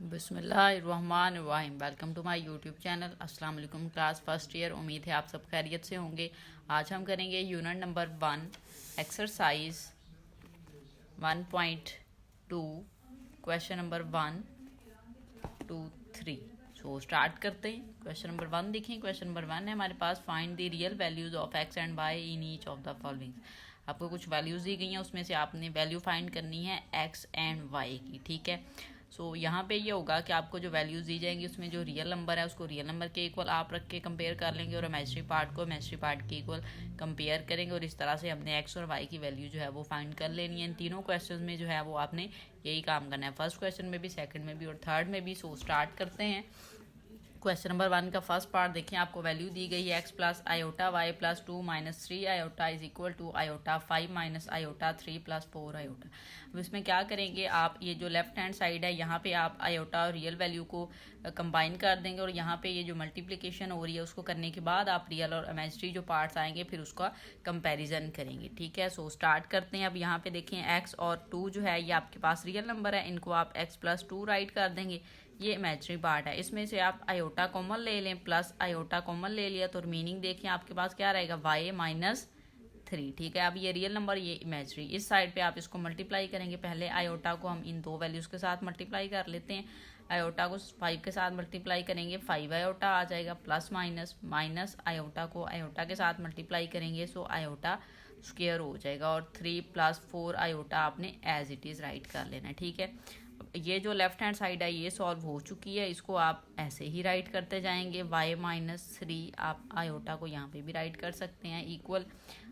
बिस्मिल्लाहिर्रहमानिर्रहीम। Welcome to my YouTube channel. अस्सलाम वालेकुम क्लास फर्स्ट ईयर। उम्मीद है आप सब खैरियत से होंगे। आज हम करेंगे unit number 1 exercise 1.2 question number 1 2 3। So start करते हैं। क्वेश्चन नंबर 1 देखें। क्वेश्चन नंबर 1 है हमारे पास, find the real values of X and Y in each of the following. आपको कुछ वैल्यूज दी गई हैं, उसमें से आपने वैल्यू फाइंड करनी है एक्स एंड वाई की। ठीक है। सो यहाँ पे ये होगा कि आपको जो वैल्यूज दी जाएंगी उसमें जो रियल नंबर है उसको रियल नंबर के इक्वल आप रख के कंपेयर कर लेंगे और इमेजिनरी पार्ट को इमेजिनरी पार्ट के इक्वल कंपेयर करेंगे और इस तरह से हमने एक्स और वाई की वैल्यू जो है वो फाइंड कर लेनी है। इन तीनों क्वेश्चन में जो है वो आपने यही काम करना है, फर्स्ट क्वेश्चन में भी, सेकंड में भी और थर्ड में भी। सो स्टार्ट करते हैं। क्वेश्चन नंबर 1 का फर्स्ट पार्ट देखें। आपको वैल्यू दी गई है x plus iota y plus 2 minus 3 iota is equal to iota 5 minus iota 3 plus 4 iota. अब इसमें क्या करेंगे आप, ये जो लेफ्ट हैंड साइड है यहाँ पे आप आयोटा और रियल वैल्यू को कंबाइन कर देंगे और यहाँ पे ये जो मल्टीप्लिकेशन हो रही है उसको करने के बाद आप रियल और इमेजिनरी जो पार्ट्स आएंगे फिर उसका कंपैरिजन करेंगे। ठीक है। सो स्टार्ट करते हैं। अब यहाँ पे देखें एक्स और 2 जो है ये आपके पास रियल नंबर है, इनको आप एक्स प्लस 2 राइट कर देंगे। ये इमेजिनरी पार्ट है, इसमें से आप आयोटा कॉमन ले लें, प्लस आयोटा कॉमन ले लिया तो मीनिंग देखिए आपके पास क्या रहेगा, वाई माइनस 3। ठीक है। अब ये रियल नंबर, ये इमेजिनरी, इस साइड पे आप इसको मल्टीप्लाई करेंगे। पहले आयोटा को हम इन दो वैल्यूज के साथ मल्टीप्लाई कर लेते हैं। आयोटा को 5 के साथ मल्टीप्लाई करेंगे, 5 आयोटा आ जाएगा, प्लस माइनस माइनस आयोटा को आयोटा के साथ मल्टीप्लाई करेंगे सो आयोटा स्क्वायर हो जाएगा और 3 प्लस 4 आयोटा आपने एज इट इज़ राइट कर लेना है। ठीक है। ये जो लेफ्ट हैंड साइड है ये सॉल्व हो चुकी है, इसको आप ऐसे ही राइट करते जाएंगे। y माइनस 3 आप आयोटा को यहाँ पे भी राइट कर सकते हैं इक्वल।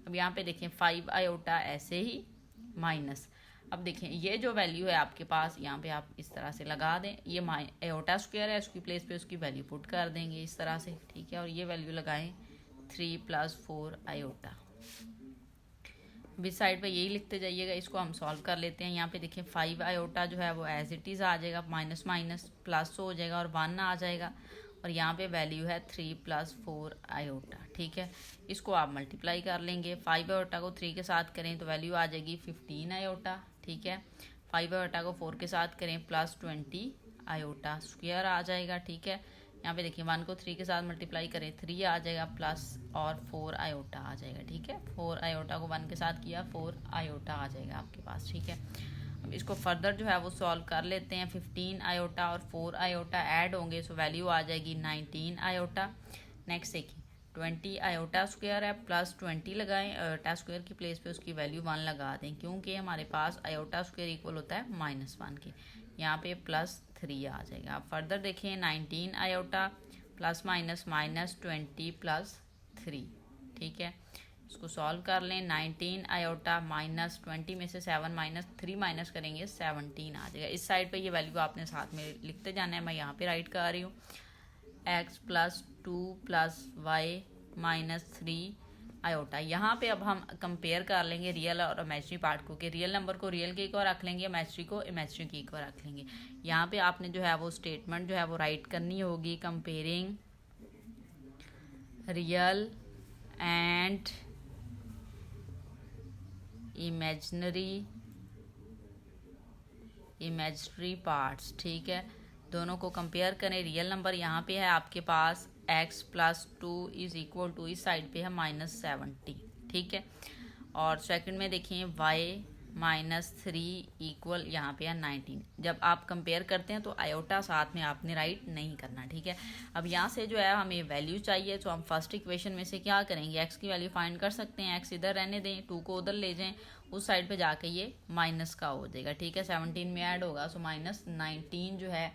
अब यहाँ पे देखें 5 आयोटा ऐसे ही माइनस। अब देखें ये जो वैल्यू है आपके पास यहाँ पे आप इस तरह से लगा दें, ये आयोटा स्क्वायर है, उसकी प्लेस पे उसकी वैल्यू पुट कर देंगे इस तरह से। ठीक है। और ये वैल्यू लगाएं 3 प्लस 4 आयोटा। इस साइड पे यही लिखते जाइएगा। इसको हम सॉल्व कर लेते हैं। यहाँ पे देखिए 5 आयोटा जो है वो एज इट इज़ आ जाएगा, माइनस माइनस प्लस हो जाएगा और 1 आ जाएगा और यहाँ पे वैल्यू है 3 प्लस 4 आयोटा। ठीक है। इसको आप मल्टीप्लाई कर लेंगे। 5 आयोटा को 3 के साथ करें तो वैल्यू आ जाएगी 15 आयोटा। ठीक है। 5 आयोटा को 4 के साथ करें प्लस 20 आयोटा स्क्वायर आ जाएगा। ठीक है। यहाँ पे देखिए 1 को 3 के साथ मल्टीप्लाई करें 3 आ जाएगा प्लस और 4 आयोटा आ जाएगा। ठीक है। 4 आयोटा को 1 के साथ किया 4 आयोटा आ जाएगा आपके पास। ठीक है। अब इसको फर्दर जो है वो सॉल्व कर लेते हैं। 15 आयोटा और 4 आयोटा ऐड होंगे सो वैल्यू आ जाएगी 19 आयोटा। नेक्स्ट देखिए 20 आयोटा स्क्वायर है, प्लस 20 लगाएं, आयोटा स्क्वायर की प्लेस पे उसकी वैल्यू 1 लगा दें क्योंकि हमारे पास आयोटा स्क्वायर इक्वल होता है -1 के। यहाँ पे प्लस 3 आ जाएगा। आप फर्दर देखें 19 iota plus minus minus 20 plus 3। ठीक है। इसको सॉल्व कर लें। 19 आयोटा माइनस 20 में से 7 माइनस 3 माइनस करेंगे 17 आ जाएगा। इस साइड पे ये वैल्यू आपने साथ में लिखते जाना है, मैं यहाँ पे राइट कर रही हूँ। X plus 2 plus y minus 3 iota. यहाँ पे अब हम कंपेयर कर लेंगे रियल और इमेजिनरी पार्ट को, कि रियल नंबर को रियल के इक्वल रख लेंगे, इमेजिनरी को इमेजिनरी के इक्वल रख लेंगे। यहाँ पे आपने जो है वो स्टेटमेंट जो है वो राइट करनी होगी, comparing real and imaginary parts. ठीक है। दोनों को कंपेयर करें। रियल नंबर यहाँ पे है आपके पास x plus 2 is equal to, इस साइड पे है -70। ठीक है। और सेकंड में देखिए y माइनस 3 इक्वल यहाँ पे है 19। जब आप कंपेयर करते हैं तो आयोटा साथ में आपने राइट नहीं करना। ठीक है। अब यहाँ से जो है हमें वैल्यू चाहिए तो हम फर्स्ट इक्वेशन में से क्या करेंगे, x की वैल्यू फाइंड कर सकते हैं। x इधर रहने दें, 2 को उधर ले जाएं, उस साइड पे जाके ये माइनस का हो जाएगा। ठीक है। 17 में ऐड होगा सो माइनस 19 जो है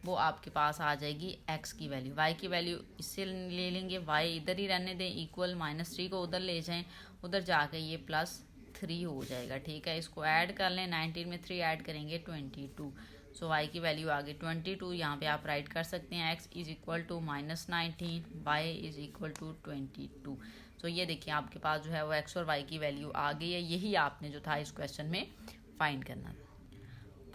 वो आपके पास आ जाएगी x की वैल्यू। y की वैल्यू इससे ले लेंगे, y इधर ही रहने दें इक्वल, -3 को उधर ले जाएं, उधर जाके ये +3 हो जाएगा। ठीक है। इसको ऐड कर लें। 19 में 3 ऐड करेंगे 22 सो y की वैल्यू आ गई 22। यहाँ पे आप राइट कर सकते हैं x is equal to -19, y is equal to 22। So ये देखिए आपके पास जो है वो x और y की वैल्यू आ गई है। यही आपने जो था इस क्वेश्चन में फाइंड करना था।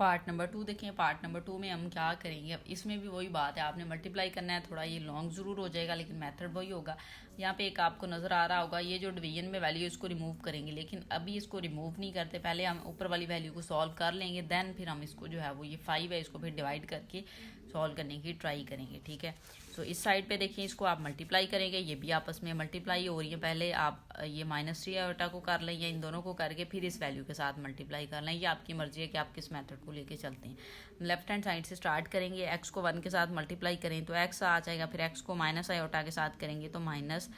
पार्ट नंबर 2 देखें। पार्ट नंबर 2 में हम क्या करेंगे, अब इसमें भी वही बात है, आपने मल्टीप्लाई करना है। थोड़ा ये लॉन्ग ज़रूर हो जाएगा लेकिन मेथड वही होगा। यहाँ पे एक आपको नज़र आ रहा होगा, ये जो डिवीजन में वैल्यू इसको रिमूव करेंगे, लेकिन अभी इसको रिमूव नहीं करते, पहले हम ऊपर वाली वैल्यू को सॉल्व कर लेंगे, देन फिर हम इसको जो है वो ये 5 है इसको फिर डिवाइड करके सॉल्व करने की ट्राई करेंगे, ठीक है। सो इस साइड पे देखिए, इसको आप मल्टीप्लाई करेंगे, ये भी आपस में मल्टीप्लाई हो रही है। पहले आप ये -3 आयोटा को कर लें या इन दोनों को करके फिर इस वैल्यू के साथ मल्टीप्लाई कर लें, ये आपकी मर्जी है कि आप किस मेथड को लेके चलते हैं। लेफ्ट हैंड साइड से स्टार्ट करेंगे, x को 1 के साथ मल्टीप्लाई करें तो x आ जाएगा, फिर x को माइनस आयोटा के साथ करेंगे तो माइनस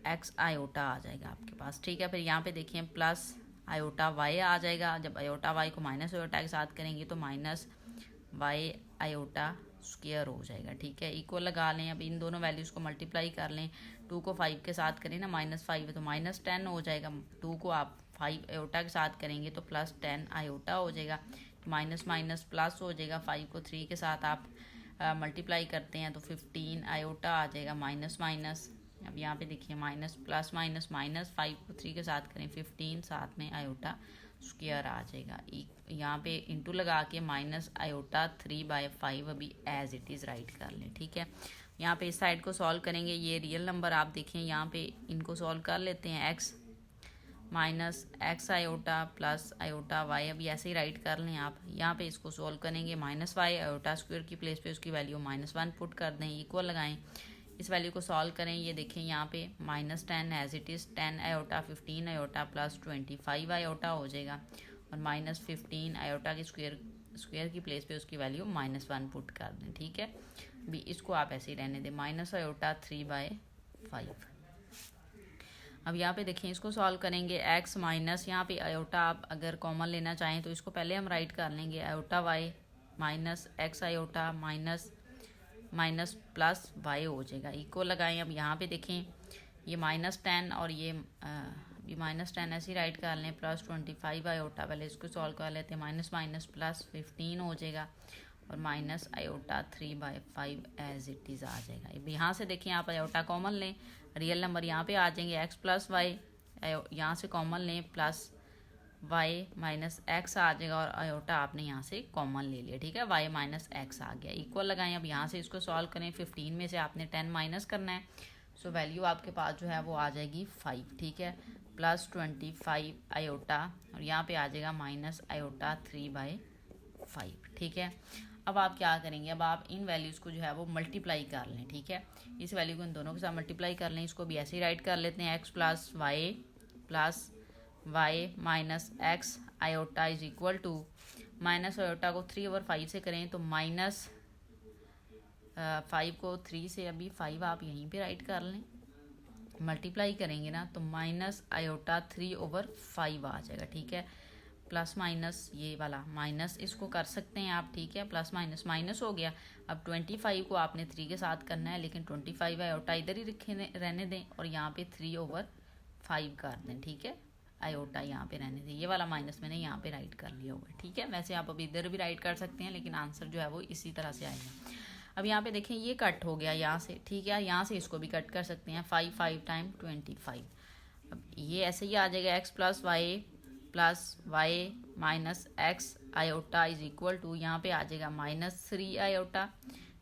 x आयोटा आ जाएगा आपके पास, ठीक है। फिर यहाँ पे देखिए प्लस आयोटा y आ जाएगा, जब आयोटा y को माइनस आयोटा के साथ करेंगे तो माइनस y आयोटा स्क्वायर हो जाएगा, ठीक है। इक्वल लगा लें, अब इन दोनों वैल्यूज़ को मल्टीप्लाई कर लें। 2 को 5 के साथ करें ना, -5 है तो -10 हो जाएगा। 2 को आप 5 आयोटा के साथ करेंगे तो +10 आयोटा हो जाएगा, माइनस माइनस प्लस हो जाएगा। 5 को 3 के साथ आप मल्टीप्लाई करते हैं तो 15 आयोटा आ जाएगा, माइनस माइनस। अब यहाँ पे देखिए माइनस प्लस माइनस माइनस, 5 को 3 के साथ करें 15, साथ में आयोटा स्क्वायर आ जाएगा। यहाँ पे इंटू लगा के माइनस आयोटा 3/5 अभी एज इट इज़ राइट कर लें, ठीक है। यहाँ पे इस साइड को सॉल्व करेंगे, ये रियल नंबर आप देखें, यहाँ पे इनको सॉल्व कर लेते हैं। x minus x iota plus iota y, अभी ऐसे ही राइट कर लें आप। यहाँ पे इसको सॉल्व करेंगे, -y आयोटा स्क्वायर की प्लेस पे उसकी वैल्यू -1 पुट कर दें, इक्वल लगाएं, इस वैल्यू को सॉल्व करें। ये देखें यहाँ पे -10 as it is, 10 iota 15 iota plus 25 iota हो जाएगा, और -15 आयोटा की स्क्वायर की प्लेस पे उसकी वैल्यू -1 पुट कर दें, ठीक है। भी इसको आप ऐसे ही रहने दें, माइनस आयोटा 3/5। अब यहाँ पे देखें, इसको सॉल्व करेंगे। x माइनस, यहाँ पे आयोटा आप अगर कॉमन लेना चाहें तो इसको पहले हम राइट कर लेंगे, iota y minus x iota minus minus plus y हो जाएगा, इक्वल लगाएं। अब यहाँ पे देखें, ये -10 और ये -10 ऐसे ही राइट कर लें, प्लस 25 आयोटा, पहले इसको सॉल्व कर लेते हैं, माइनस माइनस प्लस 15 हो जाएगा, और minus iota 3/5 as it is आ जाएगा। अब यहाँ से देखें, आप आयोटा कॉमन लें, रियल नंबर यहाँ पे आ जाएंगे, x प्लस वाई यहाँ से कॉमन लें, प्लस y माइनस एक्स आ जाएगा, और आयोटा आपने यहाँ से कॉमन ले लिया, ठीक है। y माइनस एक्स आ गया, इक्वल लगाएं। अब यहाँ से इसको सॉल्व करें, 15 में से आपने 10 माइनस करना है, सो वैल्यू आपके पास जो है वो आ जाएगी 5, ठीक है, प्लस 25 आयोटा, और यहाँ पे आ जाएगा माइनस आयोटा 3/5, ठीक है। अब आप क्या करेंगे, अब आप इन वैल्यूज़ को जो है वो मल्टीप्लाई कर लें, ठीक है। इस वैल्यू को इन दोनों के साथ मल्टीप्लाई कर लें, इसको भी ऐसे ही राइट कर लेते हैं, x plus y minus x iota is equal to, minus iota को 3/5 से करें तो माइनस 5 को 3 से, अभी 5 आप यहीं पे राइट कर लें, मल्टीप्लाई करेंगे ना तो माइनस आयोटा 3/5 आ जाएगा, ठीक है। प्लस माइनस ये वाला माइनस इसको कर सकते हैं आप, ठीक है, प्लस माइनस माइनस हो गया। अब 25 को आपने 3 के साथ करना है, लेकिन 25 आयोटा इधर ही रहने दें, और यहाँ पे 3/5 कर दें, ठीक है, आयोटा यहाँ पे रहने दें। ये वाला माइनस मैंने यहाँ पे राइट कर लिया होगा, ठीक है। वैसे आप अभी इधर भी राइट कर सकते हैं, लेकिन आंसर जो है वो इसी तरह से आएगा। अब यहाँ पे देखें, ये कट हो गया यहाँ से, ठीक है, यहाँ से इसको भी कट कर सकते हैं, 5 टाइम 25। अब ये ऐसे ही आ जाएगा, x plus y minus x iota is equal to, यहाँ पे आ जाएगा -3 आयोटा।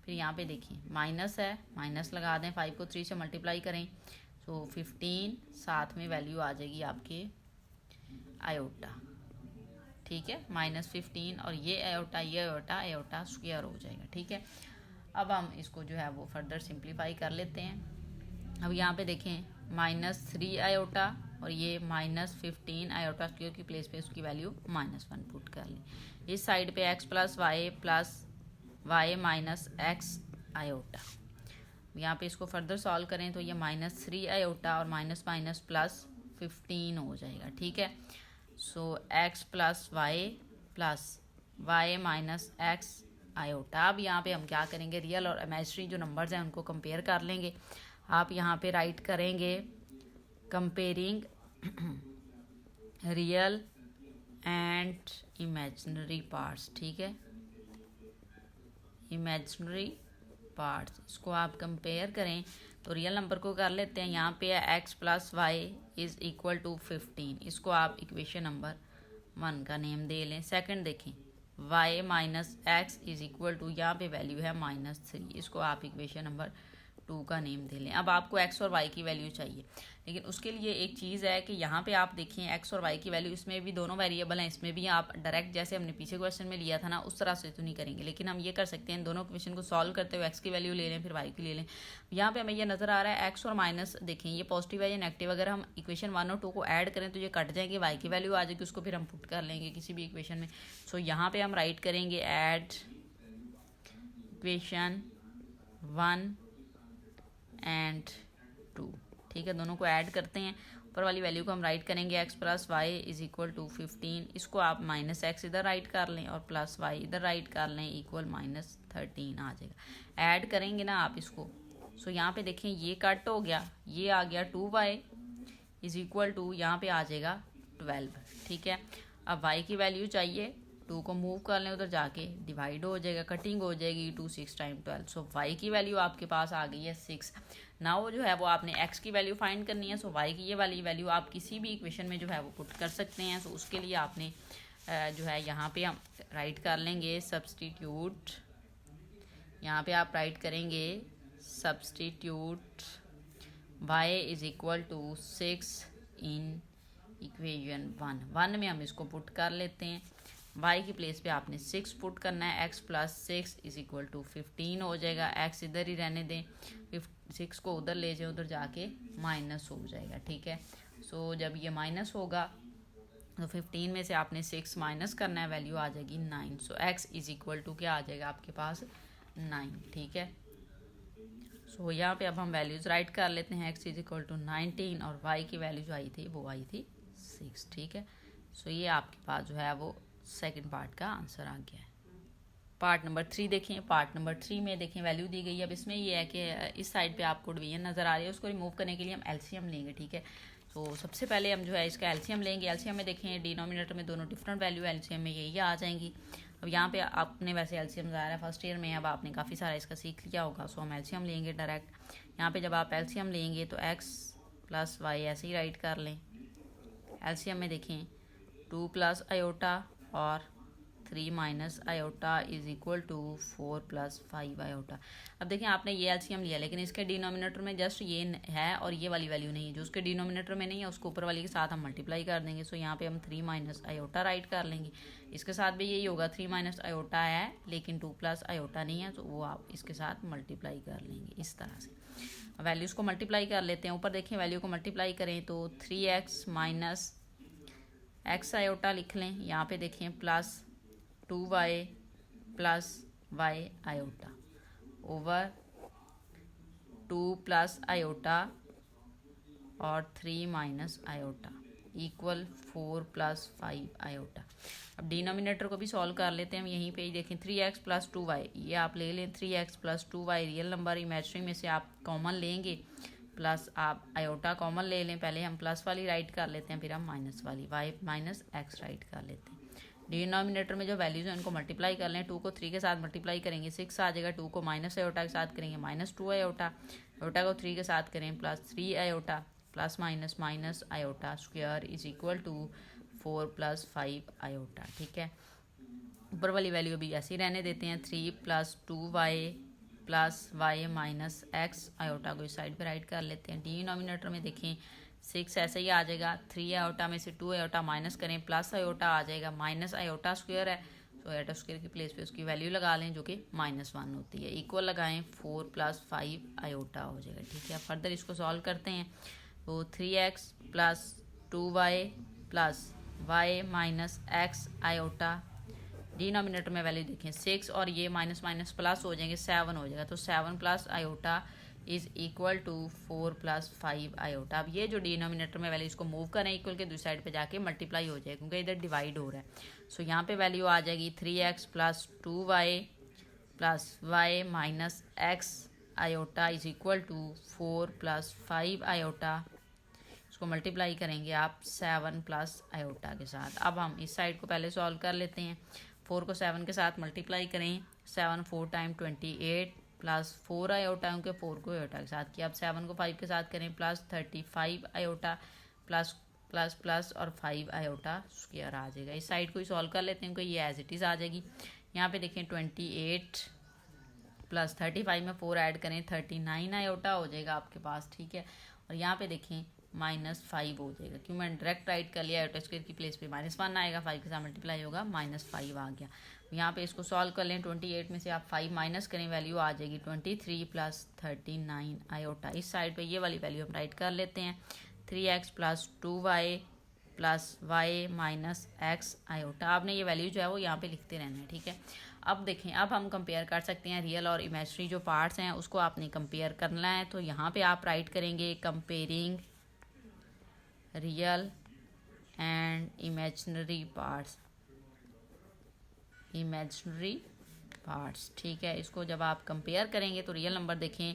फिर यहाँ पे देखिए माइनस है, माइनस लगा दें, 5 को 3 से मल्टीप्लाई करें तो 15, साथ में वैल्यू आ जाएगी आपके आयोटा, ठीक है, -15, और ये आयोटा स्क्वायर हो जाएगा, ठीक है। अब हम इसको जो है वो फर्दर सिंप्लीफाई कर लेते हैं। अब यहाँ पे देखें, -3 आयोटा और ये -15 आयोटा स्क्वायर की प्लेस पे उसकी वैल्यू -1 पुट कर लें। इस साइड पे x plus y minus x iota, यहाँ पे इसको फर्दर सॉल्व करें तो ये -3 आयोटा और माइनस माइनस प्लस 15 हो जाएगा, ठीक है। So x plus y minus x iota. अब यहाँ पे हम क्या करेंगे, रियल और इमेजिनरी जो नंबर्स हैं उनको कंपेयर कर लेंगे। आप यहाँ पे राइट करेंगे, comparing real and imaginary parts, ठीक है, इमेजिनरी पार्ट्स, इसको आप कंपेयर करें तो रियल नंबर को कर लेते हैं। यहाँ पे है x plus y is equal to 15, इसको आप इक्वेशन नंबर 1 का नेम दे लें। सेकंड देखें, y minus x is equal to, यहाँ पे वैल्यू है -3, इसको आप इक्वेशन नंबर 2 का नेम दे लें। अब आपको x और y की वैल्यू चाहिए, लेकिन उसके लिए एक चीज़ है कि यहाँ पे आप देखें x और y की वैल्यू, इसमें भी दोनों वेरिएबल हैं, इसमें भी आप डायरेक्ट जैसे हमने पीछे क्वेश्चन में लिया था ना उस तरह से तो नहीं करेंगे, लेकिन हम ये कर सकते हैं दोनों क्वेश्चन को सॉल्व करते हुए x की वैल्यू ले लें फिर y की ले लें। यहाँ पे हमें ये नज़र आ रहा है x और माइनस, देखें ये पॉजिटिव है या नेगेटिव, अगर हम इक्वेशन 1 और 2 को ऐड करें तो ये कट जाएंगे, y की वैल्यू आ जाएगी, उसको फिर हम पुट कर लेंगे किसी भी इक्वेशन में। सो यहाँ पे हम राइट करेंगे ऐड इक्वेशन 1 एंड 2, ठीक है, दोनों को ऐड करते हैं। ऊपर वाली वैल्यू को हम राइट करेंगे x plus y is equal to 15, इसको आप माइनस एक्स इधर राइट कर लें और प्लस वाई इधर राइट कर लें, इक्वल -13 आ जाएगा। ऐड करेंगे ना आप इसको, सो यहाँ पे देखें ये कट हो गया, ये आ गया 2y इज इक्वल टू, यहाँ पे आ जाएगा 12, ठीक है। अब y की वैल्यू चाहिए, 2 को मूव कर लें उधर जाके, डिवाइड हो जाएगा, कटिंग हो जाएगी, 2 6 टाइम 12, सो y की वैल्यू आपके पास आ गई है 6। ना वो जो है वो आपने x की वैल्यू फाइंड करनी है, सो y की ये वाली वैल्यू आप किसी भी इक्वेशन में जो है वो पुट कर सकते हैं। सो उसके लिए आपने जो है यहाँ पे हम राइट कर लेंगे सब्सटीट्यूट, यहाँ पे आप राइट करेंगे substitute y is equal to 6 in equation 1 में हम इसको पुट कर लेते हैं। y की प्लेस पे आपने 6 पुट करना है, x plus 6 is equal to 15 हो जाएगा, x इधर ही रहने दें, 6 को उधर ले जाए, उधर जाके माइनस हो जाएगा, ठीक है। सो जब ये माइनस होगा तो 15 में से आपने 6 माइनस करना है, वैल्यू आ जाएगी 9। सो x इज इक्वल टू क्या आ जाएगा आपके पास 9, ठीक है। सो यहाँ पे अब हम वैल्यूज़ राइट कर लेते हैं, x इज इक्वल टू 19 और y की वैल्यू जो आई थी वो आई थी 6, ठीक है। सो ये आपके पास जो है वो सेकंड पार्ट का आंसर आ गया है। पार्ट नंबर 3 देखें, पार्ट नंबर 3 में देखें वैल्यू दी गई है। अब इसमें ये है कि इस साइड पे आपको डिवीजन नज़र आ रही है, उसको रिमूव करने के लिए हम एलसीएम लेंगे, ठीक है। तो सबसे पहले हम जो है इसका एलसीएम लेंगे। एलसीएम में देखें डिनोमिनेटर में दोनों डिफरेंट वैल्यू, एलसीएम में यही आ जाएंगी। अब यहाँ पे आपने वैसे एलसीएम आ रहा है फर्स्ट ईयर में, अब आपने काफ़ी सारा इसका सीख लिया होगा, सो हम एलसीएम लेंगे डायरेक्ट। यहाँ पे जब आप एलसीएम लेंगे तो x प्लस वाई ऐसे ही राइट कर लें। एलसीएम में देखें 2 प्लस आयोटा और 3 minus iota is equal to 4 plus 5 iota. अब देखें आपने ये एलसीएम लिया, लेकिन इसके डिनोमिनेटर में जस्ट ये है और ये वाली वैल्यू नहीं है, जो उसके डिनोमिनेटर में नहीं है उसको ऊपर वाली के साथ हम मल्टीप्लाई कर देंगे। सो यहाँ पे हम 3 माइनस आयोटा राइट कर लेंगे, इसके साथ भी यही होगा, 3 माइनस आयोटा है लेकिन 2 प्लस आयोटा नहीं है, तो वो आप इसके साथ मल्टीप्लाई कर लेंगे इस तरह से। वैल्यूज़ को मल्टीप्लाई कर लेते हैं, ऊपर देखें वैल्यू को मल्टीप्लाई करें तो 3x माइनस एक्स आयोटा लिख लें, यहाँ पे देखें plus 2y plus y iota over 2 plus iota और 3 minus iota equal 4 plus 5 iota. अब डिनोमिनेटर को भी सॉल्व कर लेते हैं हम, यहीं पे ही देखें 3x प्लस 2y, ये आप ले लें 3x plus 2y real number, imaginary में से आप कॉमन लेंगे, प्लस आप आयोटा कॉमन ले लें। पहले हम प्लस वाली राइट कर लेते हैं, फिर हम माइनस वाली y माइनस एक्स राइट कर लेते हैं। डिनोमिनेटर में जो वैल्यूज हैं उनको मल्टीप्लाई कर लें, 2 को 3 के साथ मल्टीप्लाई करेंगे 6 आ जाएगा, 2 को माइनस आयोटा के साथ करेंगे -2 आयोटा, आयोटा को 3 के साथ करें plus 3 iota, plus minus minus iota square is equal to 4 plus 5 iota, ठीक है। ऊपर वाली वैल्यू भी ऐसे ही रहने देते हैं, 3 plus 2y plus y minus x, iota को इस साइड पे राइट कर लेते हैं। डिनोमिनेटर में देखें 6 ऐसे ही आ जाएगा, 3 आयोटा में से 2 आयोटा माइनस करें, प्लस आयोटा आ जाएगा, माइनस आयोटा स्क्वायर है, तो आयोटा स्क्वायर की प्लेस पे उसकी वैल्यू लगा लें जो कि -1 होती है, इक्वल लगाएं 4 प्लस 5 आयोटा हो जाएगा, ठीक है। फर्दर इसको सॉल्व करते हैं तो 3x plus 2y plus y minus x iota, denominator में वैल्यू देखें 6 और ये माइनस माइनस प्लस हो जाएंगे, 7 हो जाएगा, तो 7 plus iota is equal to 4 plus 5 iota. अब ये जो डिनोमिनेटर में वैल्यू इसको मूव करें इक्वल के दूसरी साइड पे जाके मल्टीप्लाई हो जाएगा, क्योंकि इधर डिवाइड हो रहा है। सो यहाँ पे वैल्यू आ जाएगी 3x plus 2y plus y minus x iota is equal to 4 plus 5 iota, इसको मल्टीप्लाई करेंगे आप 7 प्लस आयोटा के साथ। अब हम इस साइड को पहले सॉल्व कर लेते हैं, 4 को 7 के साथ मल्टीप्लाई करें, 7 4 टाइम 28 प्लस 4 आयोटा, क्योंकि 4 को आयोटा के साथ किया। अब 7 को 5 के साथ करें plus 35 iota plus plus plus और 5 आयोटा स्क्वायर आ जाएगा। इस साइड को ही सॉल्व कर लेते हैं क्योंकि ये एज इट इज़ आ जाएगी। यहाँ पे देखें 28 प्लस 35 में 4 ऐड करें 39 आयोटा हो जाएगा आपके पास, ठीक है। और यहाँ पे देखें -5 हो जाएगा, क्यों मैंने डायरेक्ट राइट कर लिया, आयोटा स्क्वायर की प्लेस पे -1 आएगा, 5 के साथ मल्टीप्लाई होगा, -5 आ गया। यहाँ पे इसको सॉल्व कर लें, 28 में से आप 5 माइनस करें, वैल्यू आ जाएगी 23 प्लस 39 आयोटा। इस साइड पे ये वाली वैल्यू हम राइट कर लेते हैं, 3x plus 2y plus y minus x iota. आपने ये वैल्यू जो है वो यहाँ पे लिखते रहना है, ठीक है। अब देखें, अब हम कंपेयर कर सकते हैं रियल और इमेजिनरी जो पार्ट्स हैं उसको आपने कंपेयर करना है। तो यहाँ पे आप राइट करेंगे comparing real and imaginary parts, ठीक है। इसको जब आप कंपेयर करेंगे तो रियल नंबर देखें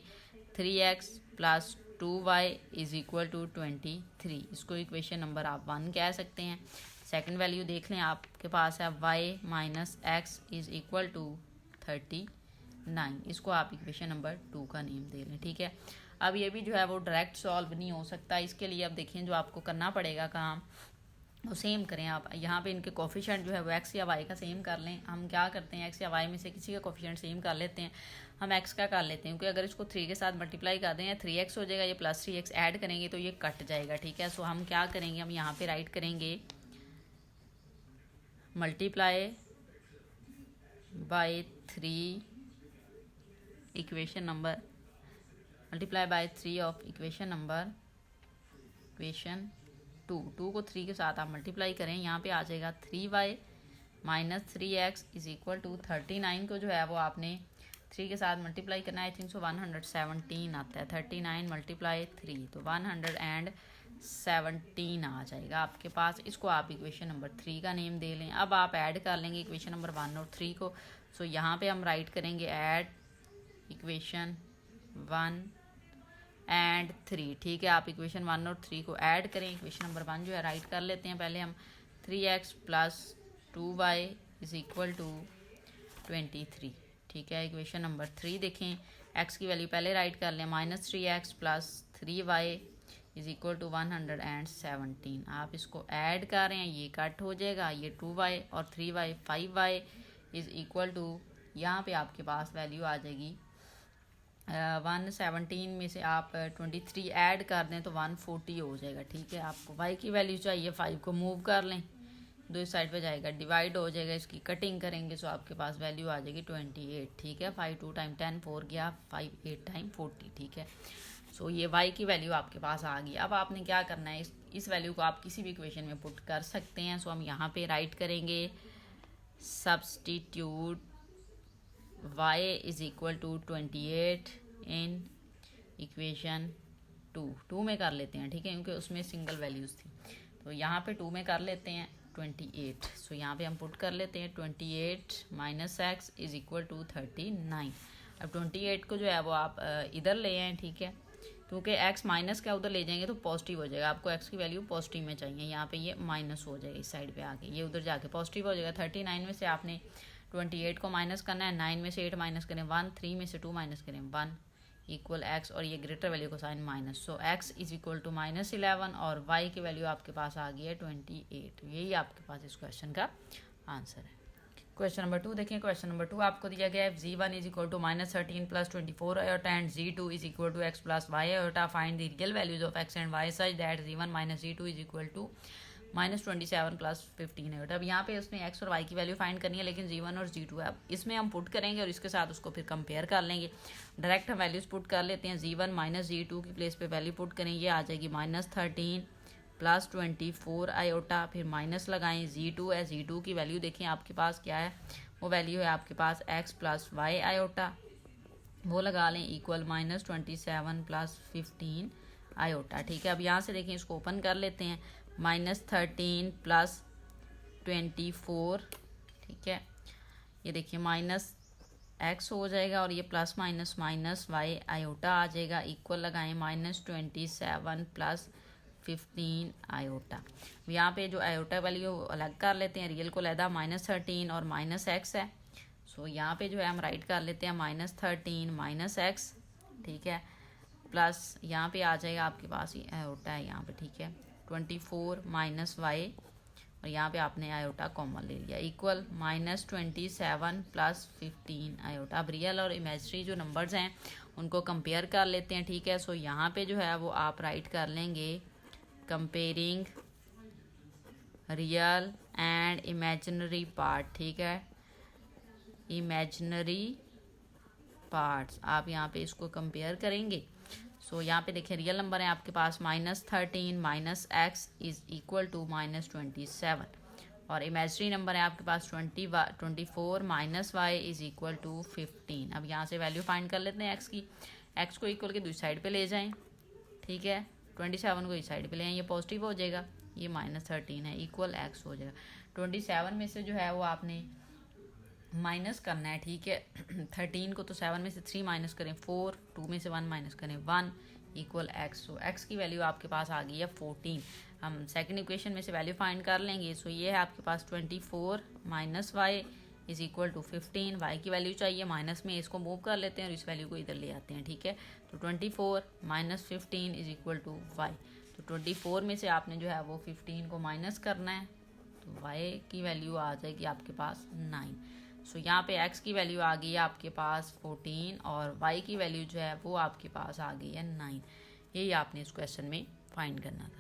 3x plus 2y is equal to 23, इसको इक्वेशन नंबर आप 1 कह सकते हैं। सेकंड वैल्यू देख लें, आपके पास है y minus x is equal to 39, इसको आप इक्वेशन नंबर 2 का नेम दे लें, ठीक है। अब ये भी जो है वो डायरेक्ट सॉल्व नहीं हो सकता, इसके लिए अब देखें जो आपको करना पड़ेगा काम वो सेम करें आप। यहाँ पे इनके कोफिशिएंट जो है वो x या y का सेम कर लें। हम क्या करते हैं, x या y में से किसी का कोफिशिएंट सेम कर लेते हैं, हम x का कर लेते हैं, क्योंकि अगर इसको 3 के साथ मल्टीप्लाई कर दें या 3x हो जाएगा, ये प्लस 3x ऐड करेंगे तो ये कट जाएगा, ठीक है। सो हम क्या करेंगे, हम यहाँ पे राइट करेंगे multiply by 3 equation number, multiply by 3 of equation 2 को 3 के साथ आप मल्टीप्लाई करें, यहाँ पे आ जाएगा 3y minus 3x is equal to 39 को जो है वो आपने 3 के साथ मल्टीप्लाई करना है। आई थिंक सो 117 आता है, 39 मल्टीप्लाई 3 तो 117 आ जाएगा आपके पास। इसको आप इक्वेशन नंबर 3 का नेम दे लें। अब आप ऐड कर लेंगे इक्वेशन नंबर 1 और 3 को। सो यहाँ पे हम राइट करेंगे ऐड इक्वेशन 1 एंड 3, ठीक है। आप इक्वेशन 1 और 3 को ऐड करें। इक्वेशन नंबर 1 जो है राइट कर लेते हैं पहले हम, 3x plus 2y is equal to 23, ठीक है। इक्वेशन नंबर 3 देखें, x की वैल्यू पहले राइट कर लें, -3x plus 3y is equal to 117। आप इसको ऐड कर रहे हैं, ये कट हो जाएगा, ये 2y और 3y 5y is equal to, यहाँ पे आपके पास वैल्यू आ जाएगी 117 में से आप 23 ऐड कर दें तो 140 हो जाएगा, ठीक है। आपको y की वैल्यू चाहिए, 5 को मूव कर लें, दो इस साइड पे जाएगा, डिवाइड हो जाएगा, इसकी कटिंग करेंगे तो आपके पास वैल्यू आ जाएगी 28, ठीक है। 5 2 टाइम 10 4 गया, 5 8 टाइम 40, ठीक है। सो ये y की वैल्यू आपके पास आ गई। अब आपने क्या करना है, इस वैल्यू को आप किसी भी इक्वेशन में पुट कर सकते हैं। सो हम यहाँ पे राइट करेंगे substitute y is equal to 28 in equation 2 में कर लेते हैं, ठीक है, क्योंकि उसमें सिंगल वैल्यूज़ थी। तो यहाँ पे 2 में कर लेते हैं 28। सो यहाँ पे हम पुट कर लेते हैं 28 minus x is equal to 39। अब 28 को जो है वो आप इधर ले आएँ, ठीक है, क्योंकि x माइनस का उधर ले जाएंगे तो पॉजिटिव हो जाएगा। आपको x की वैल्यू पॉजिटिव में चाहिए, यहाँ पे ये माइनस हो जाएगा, इस साइड पे आके ये उधर जाके पॉजिटिव हो जाएगा। 39 में से आपने 28 को माइनस करना है, 9 में से 8 माइनस करें 1, 3 में से 2 माइनस करें 1 इक्वल x, और ये ग्रेटर वैल्यू को sign minus. So x is equal to -11 और y की वैल्यू आपके पास आ गई है 28। यही आपके पास इस क्वेश्चन का आंसर है। क्वेश्चन नंबर 2 देखें। क्वेश्चन नंबर 2 आपको दिया गया है z1 is equal to -13 plus 24 iota and z2 is equal to x plus y iota. Find the real values of x and y such that z1 minus z2 is equal to -27 plus 15 iota. अब यहाँ पे उसने x और y की value find करनी है, लेकिन z1 और z2 है। अब इसमें हम पुट करेंगे और इसके साथ उसको फिर कंपेयर कर लेंगे। डायरेक्ट हम वैल्यूज पुट कर लेते हैं, z1 माइनस z2 की प्लेस पे वैल्यू पुट करें, ये आ जाएगी -13 प्लस 24 आयोटा, फिर माइनस लगाएं, z2 है, z2 की वैल्यू देखें आपके पास क्या है, वो वैल्यू है आपके पास x प्लस y आयोटा, वो लगा लें इक्वल -27 प्लस 15 आयोटा, ठीक है। अब यहाँ से देखें, इसको ओपन कर लेते हैं, -13 प्लस 24, ठीक है, ये देखिए माइनस x हो जाएगा और ये plus minus minus y iota आ जाएगा, इक्वल लगाएं -27 प्लस 15 आयोटा। यहाँ पे जो आयोटा वैल्यू अलग कर लेते हैं, रियल को लहदा -13 और -x है। सो यहाँ पे जो है हम राइट कर लेते हैं -13 -x, ठीक है, प्लस यहाँ पे आ जाएगा आपके पास ये आयोटा है यहाँ पे, ठीक है, 24 माइनस वाई और यहाँ पे आपने आयोटा कॉमन ले लिया इक्वल -27 प्लस 15 आयोटा। अब रियल और इमेजिनरी जो नंबर्स हैं उनको कंपेयर कर लेते हैं, ठीक है। सो यहाँ पे जो है वो आप राइट कर लेंगे comparing real and imaginary part, ठीक है। इमेजिनरी पार्ट्स आप यहाँ पे इसको कंपेयर करेंगे। सो यहाँ पे देखिए रियल नंबर है आपके पास -13 minus x is equal to -27 और इमेजिनरी नंबर है आपके पास 24 minus y is equal to 15। अब यहाँ से वैल्यू फाइंड कर लेते हैं एक्स की। एक्स को इक्वल के दूसरी साइड पे ले जाएं, ठीक है। 27 को इस साइड पे ले आएं, ये पॉजिटिव हो जाएगा, ये -13 है इक्वल एक्स हो जाएगा। 27 में से जो है वो आपने माइनस करना है, ठीक है। 13 को तो 7 में से 3 माइनस करें 4, 2 में से 1 माइनस करें 1 इक्वल एक्स। सो एक्स की वैल्यू आपके पास आ गई है 14। हम सेकंड इक्वेशन में से वैल्यू फाइंड कर लेंगे। सो ये है आपके पास 24 minus y is equal to 15। Y की वैल्यू चाहिए, माइनस में इसको मूव कर लेते हैं और इस वैल्यू को इधर ले आते हैं, ठीक है। तो 24 minus 15 is equal to y. तो 24 में से आपने जो है वो 15 को माइनस करना है, तो वाई की वैल्यू आ जाएगी आपके पास 9। सो यहाँ पे x की वैल्यू आ गई है आपके पास 14 और y की वैल्यू जो है वो आपके पास आ गई है 9। यही आपने इस क्वेश्चन में फाइंड करना था।